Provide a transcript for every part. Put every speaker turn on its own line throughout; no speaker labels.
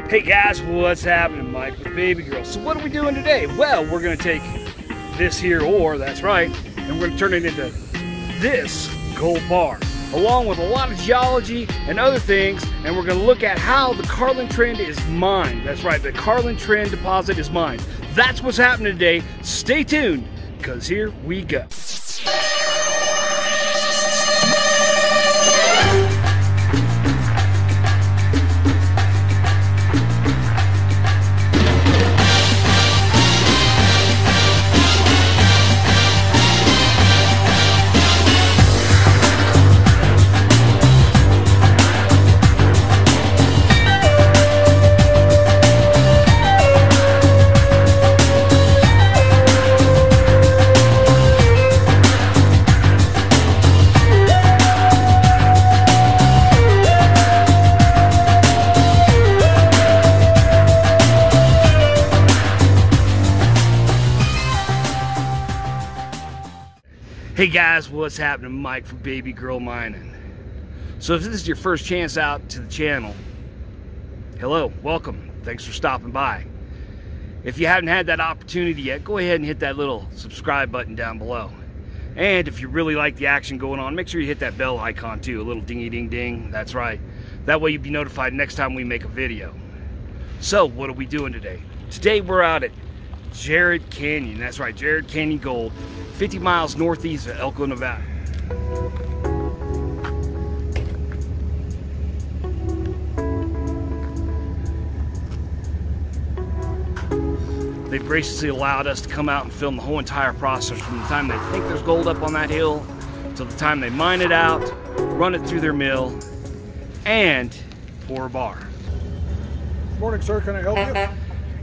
Hey guys, what's happening? Mike with Baby Girl. So what are we doing today? Well, we're going to take this here ore, that's right, and we're going to turn it into this gold bar, along with a lot of geology and other things, and we're going to look at how the Carlin Trend is mined. That's right, the Carlin Trend deposit is mined. That's what's happening today. Stay tuned, because here we go. Hey guys, what's happening? Mike from Baby Girl Mining. So if this is your first chance out to the channel, hello, welcome. Thanks for stopping by. If you haven't had that opportunity yet, go ahead and hit that little subscribe button down below. And if you really like the action going on, make sure you hit that bell icon too, a little dingy ding ding. That's right. That way you'll be notified next time we make a video. So what are we doing today? Today we're out at Jerritt Canyon. That's right, Jerritt Canyon Gold, 50 miles northeast of Elko, Nevada. They've graciously allowed us to come out and film the whole entire process from the time they think there's gold up on that hill till the time they mine it out, run it through their mill, and pour a bar.
Morning, sir. Can I help you?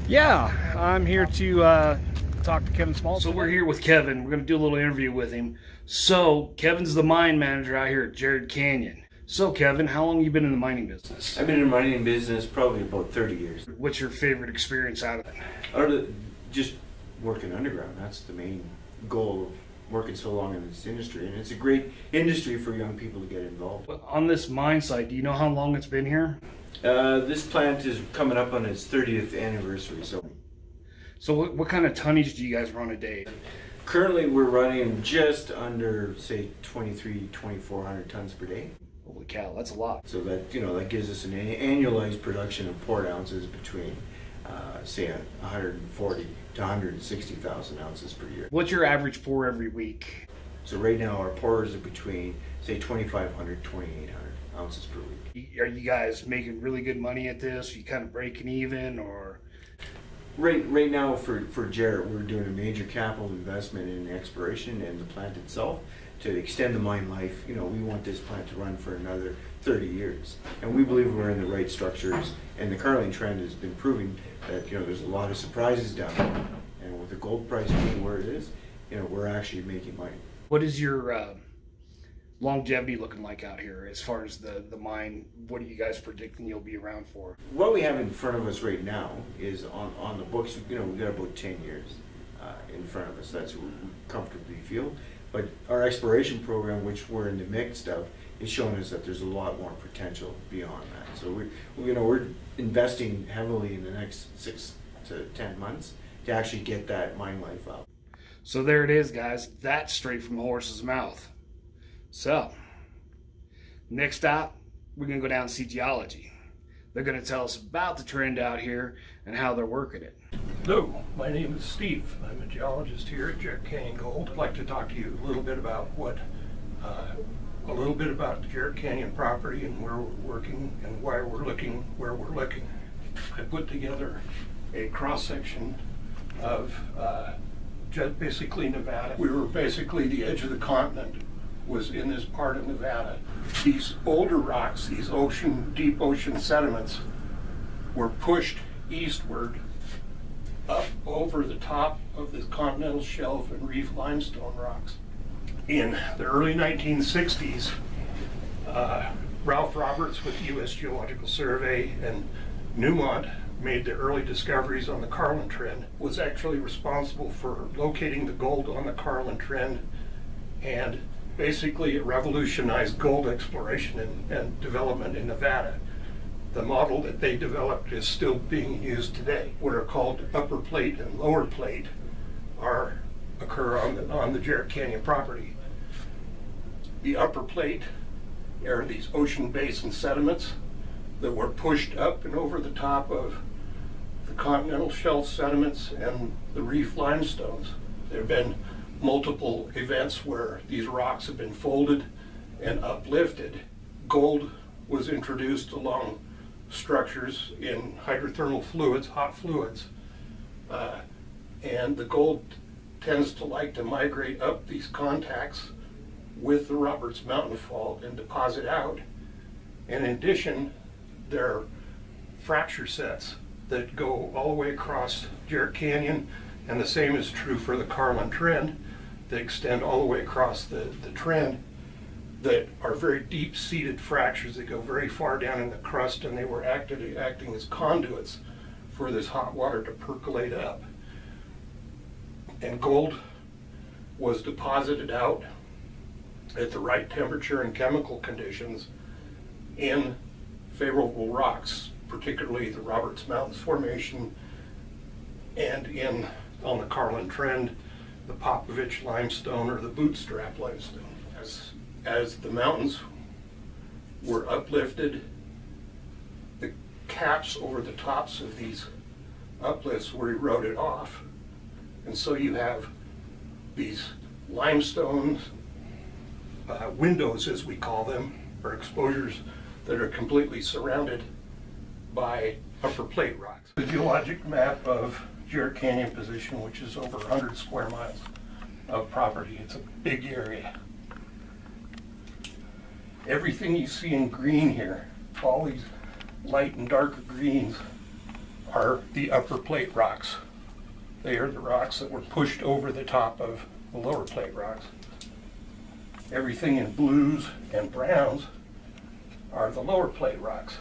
Yeah, I'm here to talk to Kevin Small. So we're here with Kevin. We're going to do a little interview with him. So Kevin's the mine manager out here at Jerritt Canyon. So Kevin, how long have you been in the mining business?
I've been in the mining business probably about 30 years.
What's your favorite experience out of it?
Out of just working underground. That's the main goal of working so long in this industry. And it's a great industry for young people to get involved.
On this mine site, do you know how long it's been here?
This plant is coming up on its 30th anniversary.
So what kind of tonnage do you guys run a day?
Currently we're running just under, say, 2,400 tons per day.
Holy cow, that's a lot.
So that, that gives us an annualized production of port ounces between, say, 140 to 160,000 ounces per year.
What's your average pour every week?
So right now our pours are between, say, 2,500, 2,800 ounces per week.
Are you guys making really good money at this? Are you kind of breaking even, or?
Right now for Jerritt, we're doing a major capital investment in exploration and the plant itself to extend the mine life. We want this plant to run for another 30 years. And we believe we're in the right structures, and the Carlin Trend has been proving that, there's a lot of surprises down there. And with the gold price being where it is, we're actually making money.
What is your longevity looking like out here as far as the mine? What are you guys predicting you'll be around for?
What we have in front of us right now is on the books, we've got about 10 years in front of us. That's what we comfortably feel. But our exploration program, which we're in the midst of, is showing us that there's a lot more potential beyond that. So we're investing heavily in the next 6 to 10 months to actually get that mine life up.
So there it is, guys. That's straight from the horse's mouth. So, next stop, we're going to go down and see geology. They're going to tell us about the trend out here and how they're working it.
Hello, my name is Steve. I'm a geologist here at Jerritt Canyon Gold. I'd like to talk to you a little bit about the Jerritt Canyon property and where we're working and why we're looking where we're looking. I put together a cross-section of just basically Nevada. We were basically the edge of the continent was in this part of Nevada. These older rocks, these deep ocean sediments, were pushed eastward up over the top of the continental shelf and reef limestone rocks. In the early 1960s, Ralph Roberts with the U.S. Geological Survey and Newmont made the early discoveries on the Carlin Trend, was actually responsible for locating the gold on the Carlin Trend, and basically it revolutionized gold exploration and development in Nevada. The model that they developed is still being used today. What are called upper plate and lower plate occur on the Jerritt Canyon property. The upper plate are these ocean basin sediments that were pushed up and over the top of the continental shelf sediments and the reef limestones. There have been multiple events where these rocks have been folded and uplifted. Gold was introduced along structures in hydrothermal fluids, hot fluids, and the gold tends to like to migrate up these contacts with the Roberts Mountain Fault and deposit out. And in addition, there are fracture sets that go all the way across Jerritt Canyon, and the same is true for the Carlin trend. They extend all the way across the trend, that are very deep-seated fractures that go very far down in the crust, and they were acting as conduits for this hot water to percolate up. And gold was deposited out at the right temperature and chemical conditions in favorable rocks, particularly the Roberts Mountains Formation, and on the Carlin trend, the Popovich limestone or the bootstrap limestone. As the mountains were uplifted, the caps over the tops of these uplifts were eroded off. And so you have these limestone windows, as we call them, or exposures that are completely surrounded by upper plate rocks. The geologic map of Jerritt Canyon position, which is over 100 square miles of property. It's a big area. Everything you see in green here, all these light and darker greens, are the upper plate rocks. They are the rocks that were pushed over the top of the lower plate rocks. Everything in blues and browns are the lower plate rocks.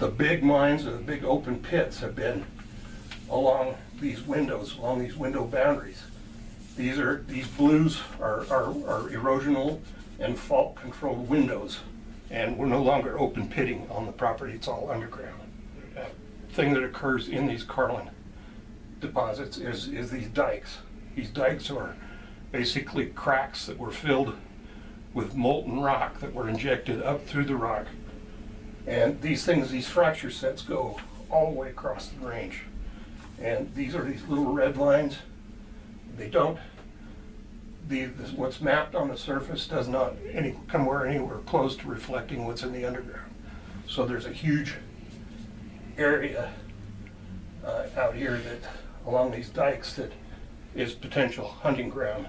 The big mines or the big open pits have been along these windows, along these window boundaries. These blues are erosional and fault controlled windows, and we're no longer open pitting on the property. It's all underground. Thing that occurs in these Carlin deposits is these dikes. These dikes are basically cracks that were filled with molten rock that were injected up through the rock. And these fracture sets go all the way across the range. And these are these little red lines. They don't, what's mapped on the surface does not come anywhere close to reflecting what's in the underground. So there's a huge area out here that along these dikes that is potential hunting ground.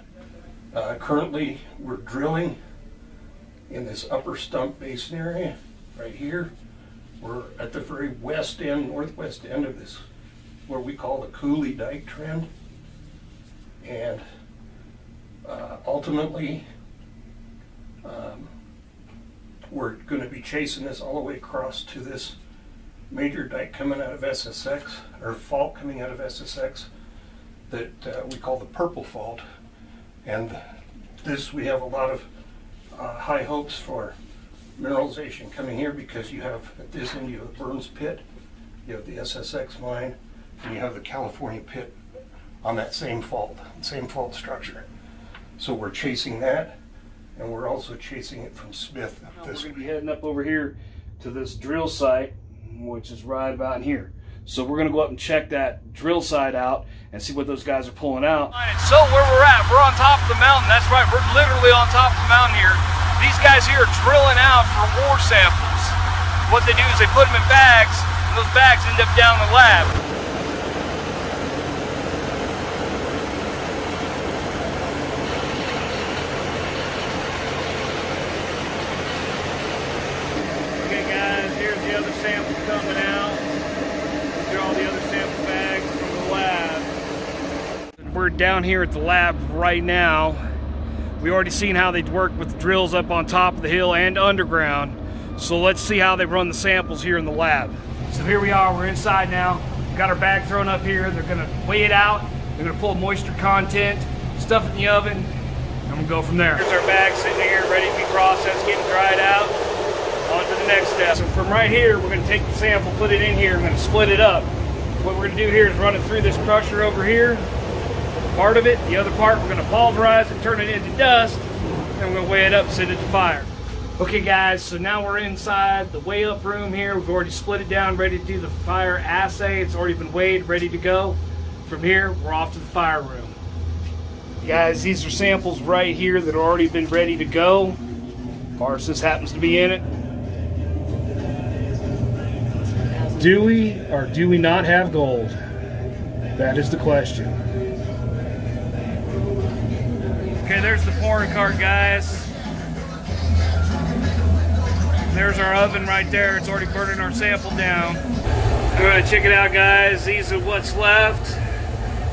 Currently we're drilling in this upper stump basin area right here. We're at the very west end, northwest end of this, what we call the Coulee Dike Trend. And ultimately, we're going to be chasing this all the way across to this major dike coming out of SSX, or fault coming out of SSX, that we call the Purple Fault. And this, we have a lot of high hopes for mineralization coming here, because you have, at this end, you have the Burns Pit, you have the SSX mine, and you have the California Pit on that same fault structure. So we're chasing that, and we're also chasing it from Smith up this way.
We're going to be heading up over here to this drill site, which is right about in here. So we're going to go up and check that drill site out and see what those guys are pulling out. So where we're at, we're on top of the mountain. That's right, we're literally on top of the mountain here. These guys here are drilling out for ore samples. What they do is they put them in bags, and those bags end up down in the lab. Okay guys, here's the other samples coming out. These are all the other sample bags from the lab. We're down here at the lab right now. We already seen how they work with the drills up on top of the hill and underground. So let's see how they run the samples here in the lab. So here we are, we're inside now. Got our bag thrown up here. They're gonna weigh it out. They're gonna pull moisture content, stuff it in the oven, and we'll go from there. Here's our bag sitting here, ready to be processed, getting dried out. On for the next step. So from right here, we're going to take the sample, put it in here, I'm going to split it up. What we're going to do here is run it through this crusher over here, part of it. The other part, we're going to pulverize it, turn it into dust, and we're going to weigh it up and send it to fire. Okay guys, so now we're inside the weigh up room here. We've already split it down, ready to do the fire assay. It's already been weighed, ready to go. From here, we're off to the fire room. Guys, these are samples right here that have already been ready to go. Of course, this happens to be in it. Do we or do we not have gold? That is the question. Okay, there's the pouring cart, guys. There's our oven right there. It's already burning our sample down. All right, check it out, guys. These are what's left.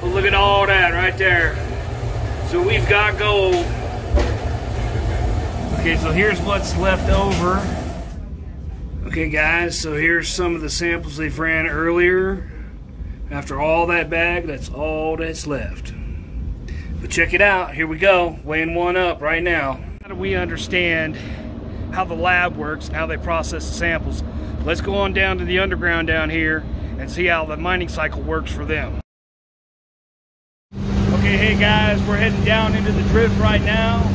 Well, look at all that right there. So we've got gold. Okay, so here's what's left over. Okay guys, so here's some of the samples they've ran earlier. After all that bag, that's all that's left. But check it out, here we go, weighing one up right now. How do we understand how the lab works and how they process the samples? Let's go on down to the underground down here and see how the mining cycle works for them. Okay, hey guys, we're heading down into the drift right now.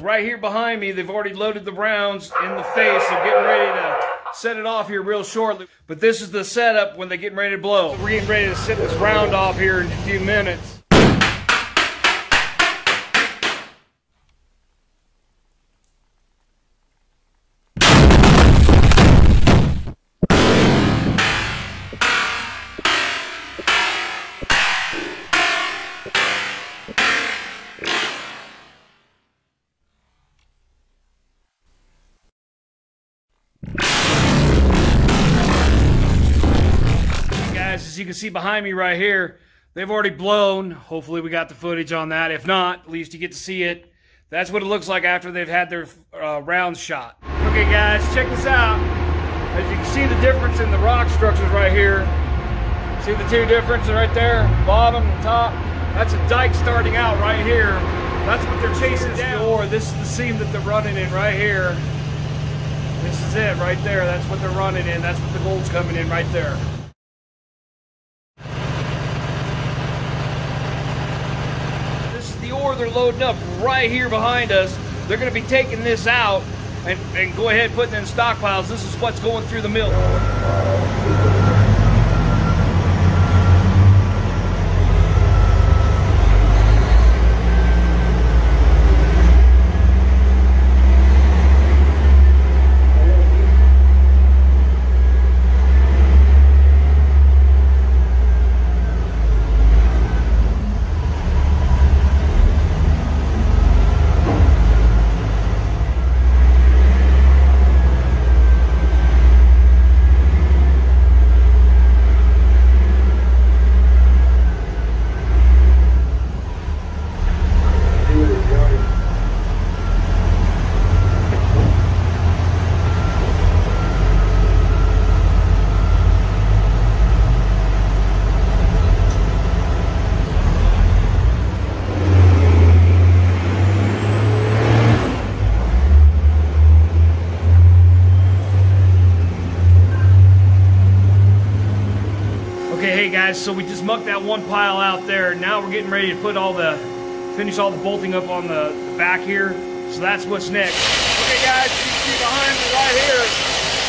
Right here behind me, they've already loaded the rounds in the face. They're getting ready to set it off here real shortly. But this is the setup when they're getting ready to blow. So we're getting ready to set this round off here in a few minutes. As you can see behind me right here, they've already blown. Hopefully we got the footage on that. If not, at least you get to see it. That's what it looks like after they've had their rounds shot. Okay guys, check this out. As you can see the difference in the rock structures right here. See the two differences right there? Bottom and top. That's a dike starting out right here. That's what they're chasing down. Or this is the seam that they're running in right here. This is it right there. That's what they're running in. That's what the gold's coming in right there. The ore they're loading up right here behind us. They're going to be taking this out and go ahead and putting it in stockpiles. This is what's going through the mill. Okay guys, so we just mucked that one pile out there. Now we're getting ready to put finish all the bolting up on the back here. So that's what's next. Okay guys, you can see behind me right here,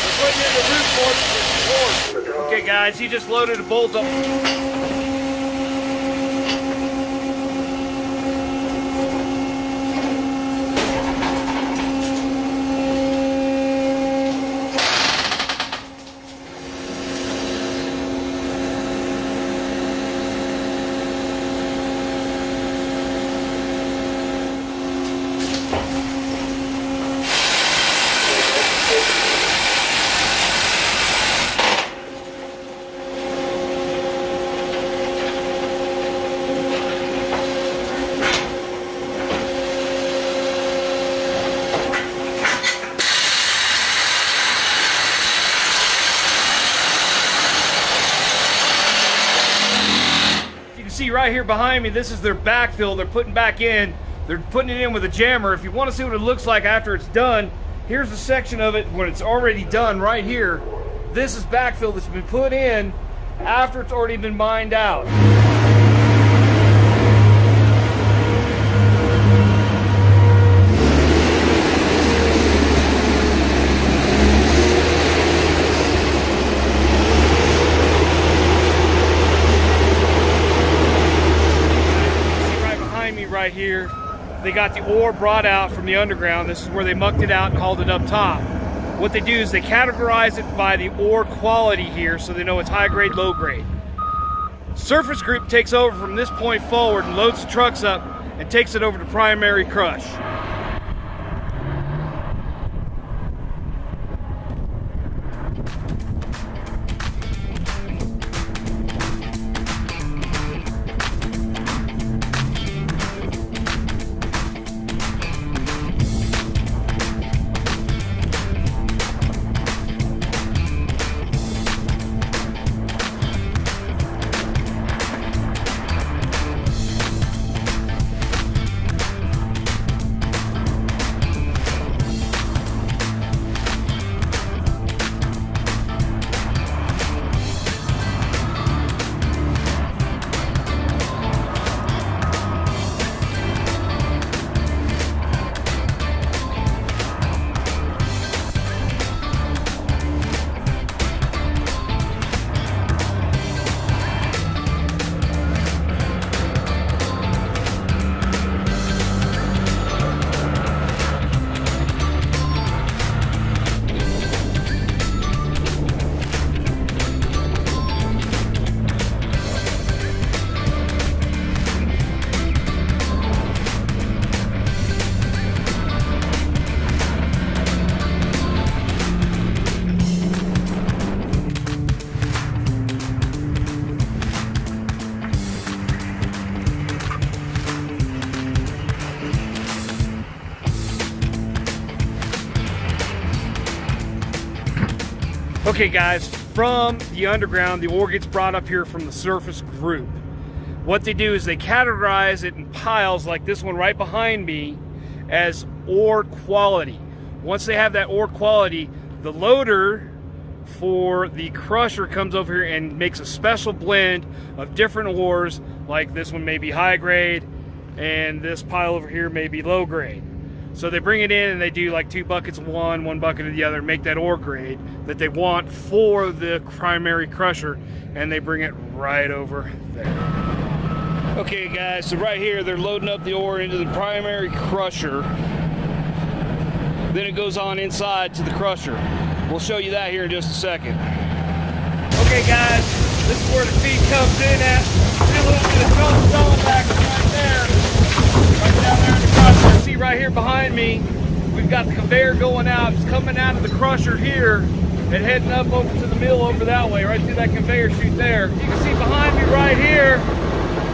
we're putting in the roof board. Okay guys, he just loaded a bolt up. right here behind me, this is their backfill. They're putting back in. They're putting it in with a jammer. If you want to see what it looks like after it's done, here's a section of it when it's already done right here. This is backfill that's been put in after it's already been mined out. Right here, they got the ore brought out from the underground. This is where they mucked it out and hauled it up top. What they do is they categorize it by the ore quality here, so they know it's high grade, low grade. Surface group takes over from this point forward and loads the trucks up and takes it over to primary crush. Okay guys, from the underground, the ore gets brought up here from the surface group. What they do is they categorize it in piles like this one right behind me as ore quality. Once they have that ore quality, the loader for the crusher comes over here and makes a special blend of different ores, like this one may be high grade and this pile over here may be low grade. So they bring it in and they do like 2 buckets of one bucket of the other, make that ore grade that they want for the primary crusher, and they bring it right over there. Okay guys, so right here they're loading up the ore into the primary crusher. Then it goes on inside to the crusher. We'll show you that here in just a second. Okay guys, this is where the feed comes in at. See a little bit of stone back right there. Right down there in the crusher. See right here behind me, we've got the conveyor going out. It's coming out of the crusher here and heading up over to the mill over that way, right through that conveyor chute there. You can see behind me right here,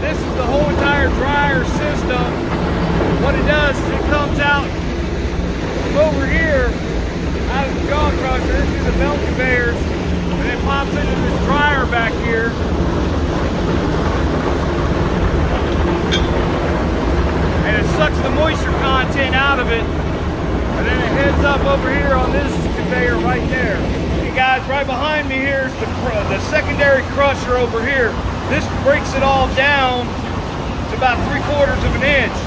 this is the whole entire dryer system. What it does is it comes out from over here, out of the jaw crusher, into the belt conveyors, and then pops into this dryer back here. And it sucks the moisture content out of it, and then it heads up over here on this conveyor right there. Okay guys, right behind me here is the secondary crusher over here. This breaks it all down to about 3/4 of an inch.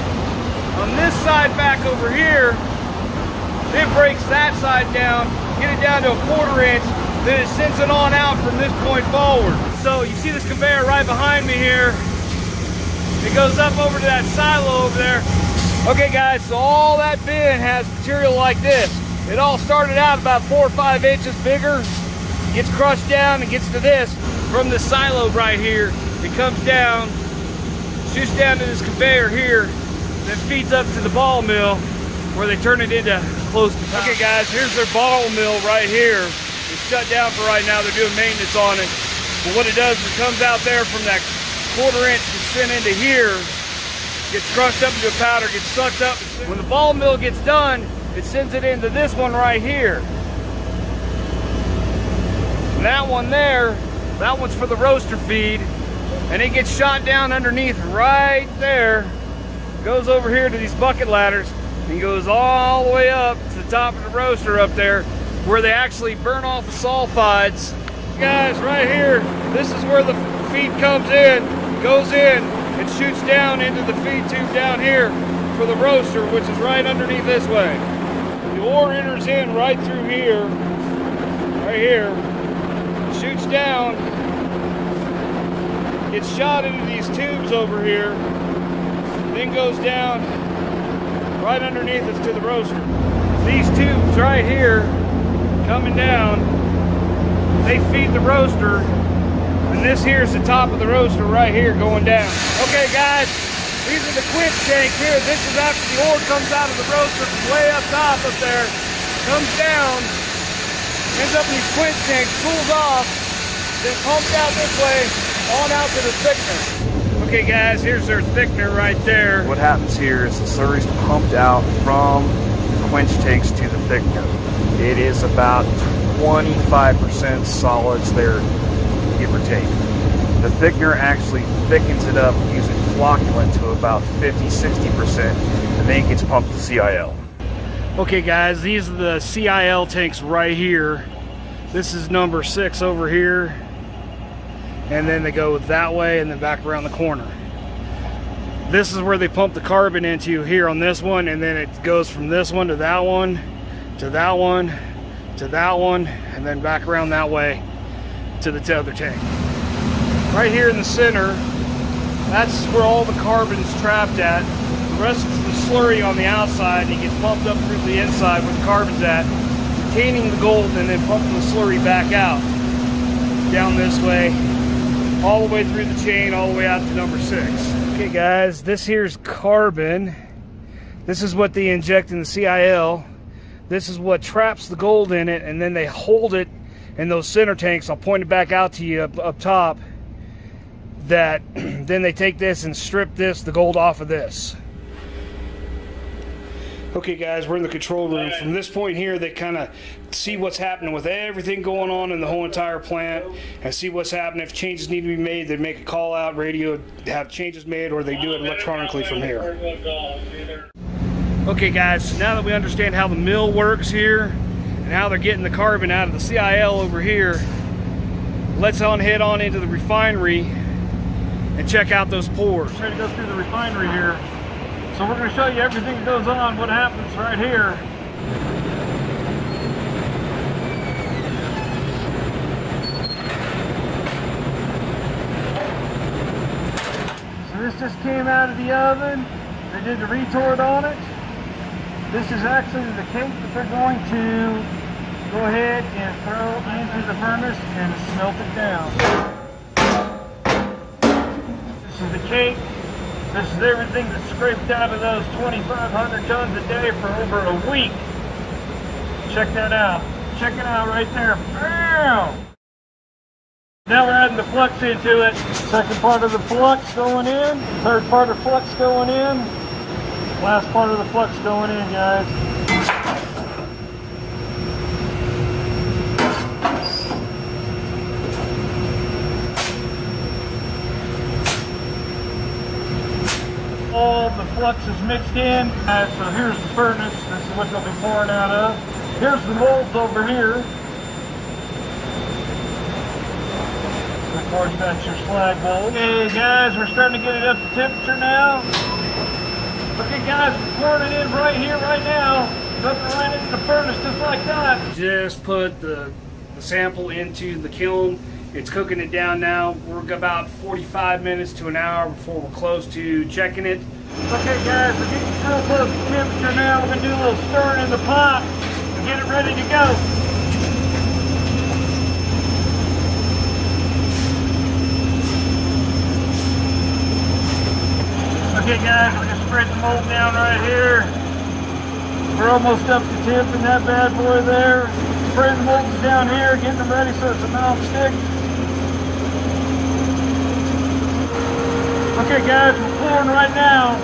On this side back over here, it breaks that side down, get it down to 1/4 inch, then it sends it on out from this point forward. So you see this conveyor right behind me here. It goes up over to that silo over there. Okay guys, so all that bin has material like this. It all started out about 4 or 5 inches bigger, gets crushed down and gets to this. From the silo right here, it comes down, shoots down to this conveyor here, then feeds up to the ball mill where they turn it into close to powder. Okay guys, here's their ball mill right here. It's shut down for right now, they're doing maintenance on it. But what it does is it comes out there from that 1/4 inch and sent into here, gets crushed up into a powder, gets sucked up. When the ball mill gets done, it sends it into this one right here. And that one there, that one's for the roaster feed. and it gets shot down underneath right there. Goes over here to these bucket ladders and goes all the way up to the top of the roaster up there where they actually burn off the sulfides. Guys, right here, this is where the feed comes in, goes in, and shoots down into the feed tube down here for the roaster, which is right underneath this way. The ore enters in right through here, right here, shoots down, gets shot into these tubes over here, then goes down right underneath us to the roaster. These tubes right here coming down, they feed the roaster, and this here is the top of the roaster right here going down. Okay guys, these are the quench tanks here. This is after the ore comes out of the roaster from way up top up there, comes down, ends up in these quench tanks, cools off, then pumps out this way, on out to the thickener. Okay guys, here's their thickener right there. What happens here is the slurry's pumped out from the quench tanks to the thickener. It is about 25% solids there, give or take. The thickener actually thickens it up using flocculant to about 50-60%, and then it gets pumped to CIL. Okay guys, these are the CIL tanks right here. This is number 6 over here, and then they go that way and then back around the corner. This is where they pump the carbon into here on this one, and then it goes from this one to that one, to that one, to that one, and then back around that way to the other tank. Right here in the center, that's where all the carbon's trapped at. The rest is the slurry on the outside, and it gets pumped up through the inside where the carbon's at, retaining the gold and then pumping the slurry back out down this way, all the way through the chain, all the way out to number 6. Okay guys, this here's carbon. This is what they inject in the CIL. This is what traps the gold in it, and then they hold it in those center tanks. I'll point it back out to you up top. That then they take this and strip the gold off of this. Okay guys, we're in the control room. From this point here, they kind of see what's happening with everything going on in the whole entire plant and see what's happening. If changes need to be made, they make a call out radio, have changes made, or they do it electronically from here. Okay guys, so now that we understand how the mill works here and how they're getting the carbon out of the CIL over here, let's head on into the refinery and check out those pores. We're going to go through the refinery here. So we're going to show you everything that goes on, what happens right here. So this just came out of the oven. They did the retort on it. This is actually the cake that they're going to go ahead and throw into the furnace and smelt it down. This is the cake. This is everything that's scraped out of those 2,500 tons a day for over a week. Check that out. Check it out right there. Bam! Now we're adding the flux into it. Second part of the flux going in. Third part of the flux going in. Last part of the flux going in, guys. All the flux is mixed in. So here's the furnace. This is what they'll be pouring out of. Here's the molds over here. Of course, that's your slag mold. Okay, guys, we're starting to get it up to temperature now. Okay, guys, we're pouring it in right here, right now. Dumping it right into the furnace, just like that. Just put the sample into the kiln. It's cooking it down now. We're about 45 minutes to an hour before we're close to checking it. Okay guys, we're getting real close to temperature now. We're going to do a little stirring in the pot and get it ready to go. Okay guys, we're going to spread the mold down right here. We're almost up to temp in that bad boy there. Spreading the molds down here, getting them ready so it's a non-stick. Okay guys, we're pouring right now.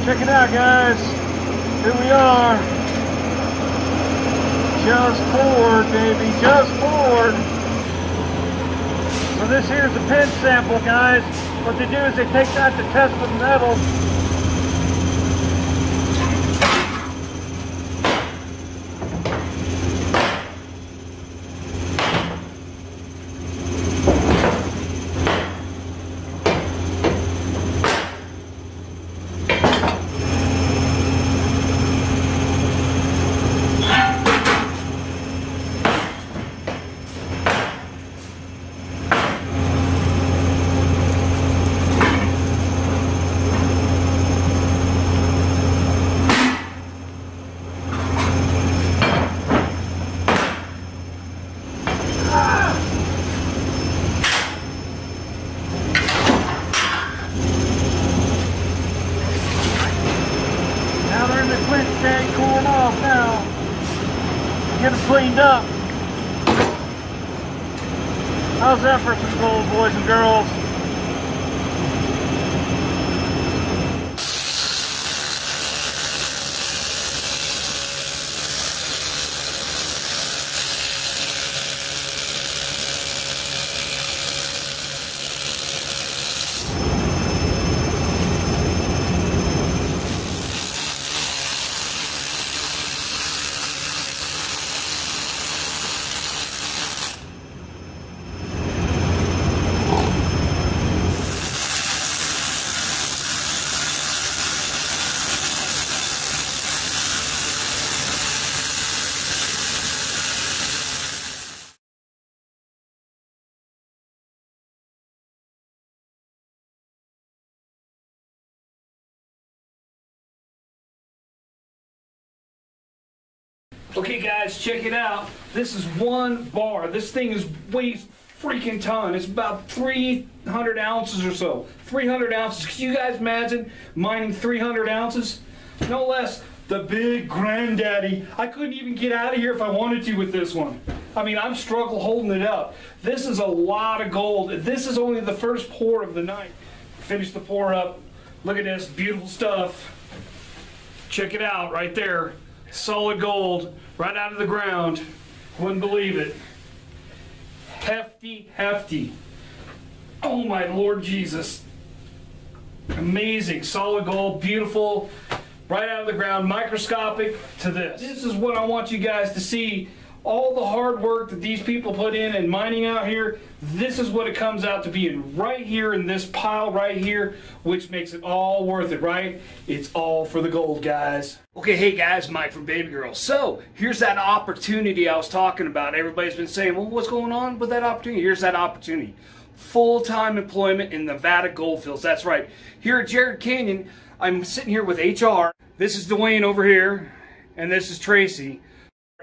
Check it out, guys. Here we are. Just poured, baby, just poured. So this here's a pinch sample, guys. What they do is they take that to test with metal. Cooling off now. Get them cleaned up. How's that for some gold, boys and girls?
Okay guys, check it out. This is one bar. This thing weighs freaking ton. It's about 300 ounces or so. 300 ounces. Can you guys imagine mining 300 ounces? No less. The big granddaddy. I couldn't even get out of here if I wanted to with this one. I mean, I'm struggling holding it up. This is a lot of gold. This is only the first pour of the night. Finish the pour up. Look at this beautiful stuff. Check it out right there. Solid gold right out of the ground. Wouldn't believe it. Hefty, hefty. Oh my Lord Jesus. Amazing. Solid gold, beautiful, right out of the ground, microscopic to this. This is what I want you guys to see. All the hard work that these people put in and mining out here, this is what it comes out to be right here in this pile right here, which makes it all worth it, right? It's all for the gold, guys. Okay, hey guys, Mike from Baby Girl. So, here's that opportunity I was talking about. Everybody's been saying, well, what's going on with that opportunity? Here's that opportunity. Full-time employment in Nevada goldfields. That's right. Here at Jerritt Canyon, I'm sitting here with HR. This is Dwayne over here, and this is Tracy.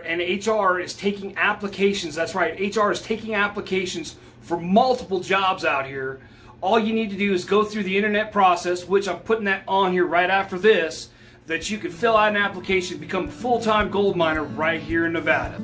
And HR is taking applications. That's right, HR is taking applications for multiple jobs out here. All you need to do is go through the internet process, which I'm putting that on here right after this, that you can fill out an application, become a full-time gold miner right here in Nevada.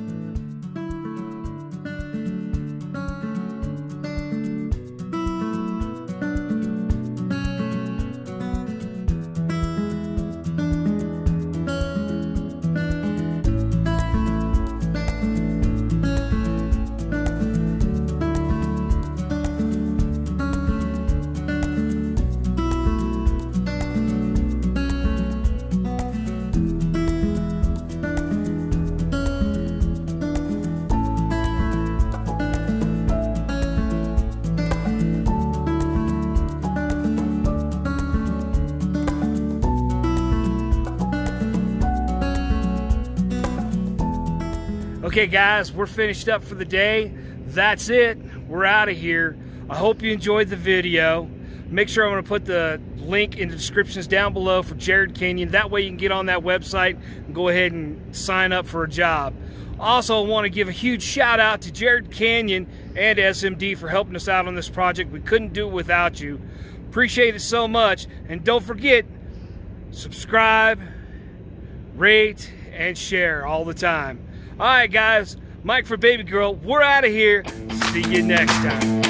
Okay guys, we're finished up for the day. That's it. We're out of here. I hope you enjoyed the video. Make sure I'm going to put the link in the descriptions down below for Jerritt Canyon. That way you can get on that website and go ahead and sign up for a job. Also, I want to give a huge shout out to Jerritt Canyon and SMD for helping us out on this project. We couldn't do it without you. Appreciate it so much. And don't forget, subscribe, rate, and share all the time. Alright guys, Mike for Baby Girl, we're out of here. See you next time.